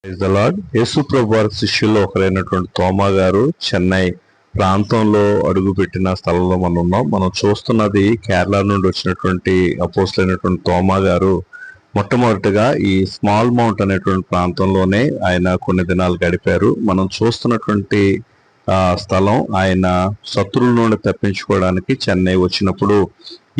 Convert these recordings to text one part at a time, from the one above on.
Praise the lord. Yesu ప్రభు వారి శిష్యుల్లో ఒకరైనటువంటి తోమా గారు చెన్నై ప్రాంతంలో అడుగుపెట్టిన స్థలంలో మనం ఉన్నాం. మనం చూస్తున్నది కేరళ నుండి వచ్చినటువంటి అపోస్తలైనటువంటి తోమా గారు మొట్టమొదటిగా ఈ స్మాల్ మౌంట్ అనేటువంటి ప్రాంతంలోనే ఆయన కొన్ని దినాలు గడిపారు. మనం చూస్తున్నటువంటి స్థలం ఆయన శత్రువుల నుండి తప్పించుకోవడానికి చెన్నై వచ్చినప్పుడు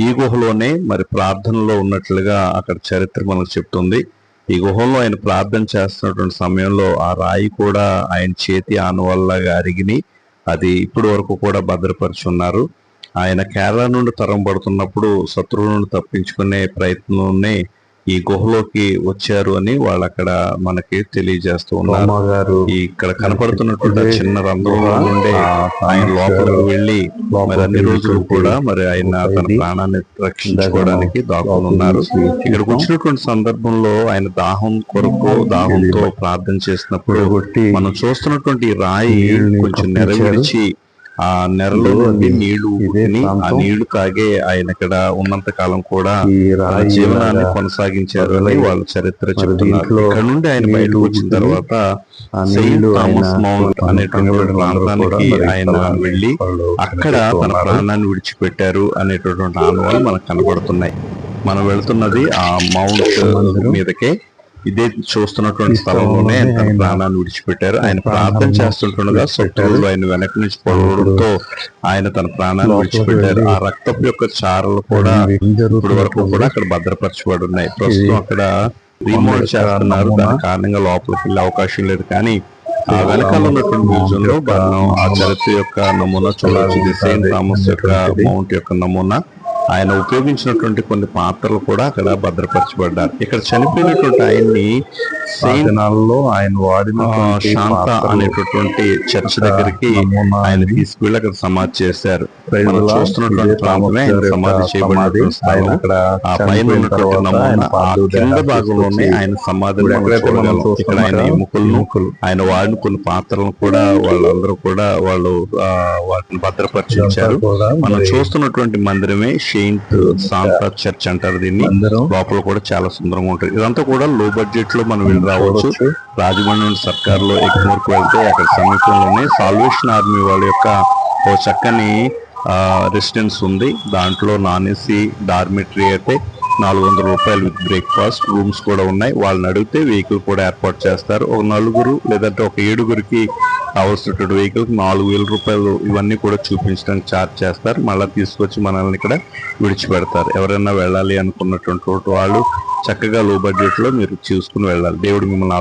ఈ గుహలోనే మరి ప్రార్థనలో ఉన్నట్లుగా అక్కడ చరిత్ర మనకు చెప్తుంది. ఈ గుహంలో ఆయన ప్రార్థన చేస్తున్నటువంటి సమయంలో ఆ రాయి కూడా ఆయన చేతి ఆనవల్లగా అరిగిని అది ఇప్పటి వరకు కూడా భద్రపరిచి ఉన్నారు. ఆయన కేరళ నుండి తరంబడుతున్నప్పుడు శత్రువుల నుండి తప్పించుకునే ప్రయత్నంలోనే ఈ గుహలోకి వచ్చారు అని వాళ్ళు అక్కడ మనకి తెలియజేస్తూ ఉన్నారు. ఇక్కడ కనపడుతున్నటువంటి చిన్న రంధ్రంలో నుండి ఆయన లోపలికి వెళ్ళి మరి అన్ని రోజులు కూడా మరి ఆయన తన ప్రాణాన్ని రక్షించుకోవడానికి దాక్కుని ఉన్నారు. ఇక్కడికి వచ్చినటువంటి సందర్భంలో ఆయన దాహంతో ప్రార్థన చేసినప్పుడు మనం చూస్తున్నటువంటి రాయి కొంచెం నెరవేర్చి ఆ నెరలో నుండి నీళ్లు ఊపిని ఆ నీళ్లు తాగే ఆయన ఇక్కడ ఉన్నంత కాలం కూడా జీవనాన్ని కొనసాగించారు అని వాళ్ళ చరిత్ర చెప్తున్నారు. ఇక్కడ నుండి ఆయన బయటకు వచ్చిన తర్వాత సెయింట్ థామస్ మౌంట్ అనేటువంటి ప్రాంతానికి ఆయన వెళ్ళి అక్కడ తన ప్రాణాన్ని విడిచిపెట్టారు అనేటటువంటి ఆనవాళ్ళు మనకు కనబడుతున్నాయి. మనం వెళ్తున్నది ఆ మౌంట్ మీదకే. ఇదే చూస్తున్నటువంటి స్థలంలోనే తన ప్రాణాన్ని విడిచిపెట్టారు. ఆయన ప్రార్థన చేస్తుంటుండగా శత్రువులు ఆయన వెనక నుంచి పొడవడంతో ఆయన తన ప్రాణాన్ని విడిచిపెట్టారు. ఆ రక్తపు యొక్క చారలు కూడా ఇప్పటి వరకు కూడా అక్కడ భద్రపరచబడి ఉన్నాయి. ప్రస్తుతం అక్కడ రీమోల్డ్ చేస్తున్నారు. దాని కారణంగా లోపలికి వెళ్ళే అవకాశం లేదు. కానీ ఆ వెనకాల ఉన్నటువంటి మ్యూజియం లో మనం ఆ చరిత్ర యొక్క నమూనా చూడవచ్చు. సెయింట్ థామస్ యొక్క మౌంట్ యొక్క నమూనా, ఆయన ఉపయోగించినటువంటి కొన్ని పాత్రలు కూడా అక్కడ భద్రపరచబడ్డారు. ఇక్కడ చనిపోయినటువంటి ఆయన్ని ఆయన వాడిన శాంత అనేటటువంటి చర్చ్ దగ్గరికి ఆయన తీసుకువెళ్ళి అక్కడ సమాధి చేశారు. మనం చూస్తున్నటువంటి ప్రాంతమే ఆయన సమాధి చేయబడినది. ఆ పైన ఉన్నటువంటి నమూనా ఆ కింద భాగంలోనే ఆయన సమాధిని చూడగలం. ఇక్కడ ఆయన ఎముకలను ఆయన వాడిన కొన్ని పాత్రలను కూడా వాళ్ళందరూ కూడా వాటిని భద్రపరిచారు. మనం చూస్తున్నటువంటి మందిరమే సెయింట్ శాంతా చర్చ్ అంటారు దీన్ని. లోపల కూడా చాలా సుందరంగా ఉంటుంది. ఇదంతా కూడా లో బడ్జెట్ లో మనం వెళ్ళి రావచ్చు. రాజమండ్రి నుండి సర్కార్లో ఎగ్మోర్కి వెళ్తే అక్కడ సమీపంలోనే సాల్వేషన్ ఆర్మీ వాళ్ళ యొక్క ఓ చక్కని రెసిడెన్స్ ఉంది. దాంట్లో నాన్ ఏసీ డార్మిటరీ అయితే 400 రూపాయలు విత్ బ్రేక్ఫాస్ట్, రూమ్స్ కూడా ఉన్నాయి. వాళ్ళని అడిగితే వెహికల్ కూడా ఏర్పాటు చేస్తారు. ఒక 4 లేదంటే ఒక 7 కావాల్సినటువంటి వెహికల్ 4000 రూపాయలు ఇవన్నీ కూడా చూపించడానికి ఛార్జ్ చేస్తారు. మళ్ళీ తీసుకొచ్చి మనల్ని ఇక్కడ విడిచిపెడతారు. ఎవరైనా వెళ్ళాలి అనుకున్నటువంటి వాళ్ళు చక్కగా లో బడ్జెట్ లో మీరు చూసుకుని వెళ్ళాలి. దేవుడు మిమ్మల్ని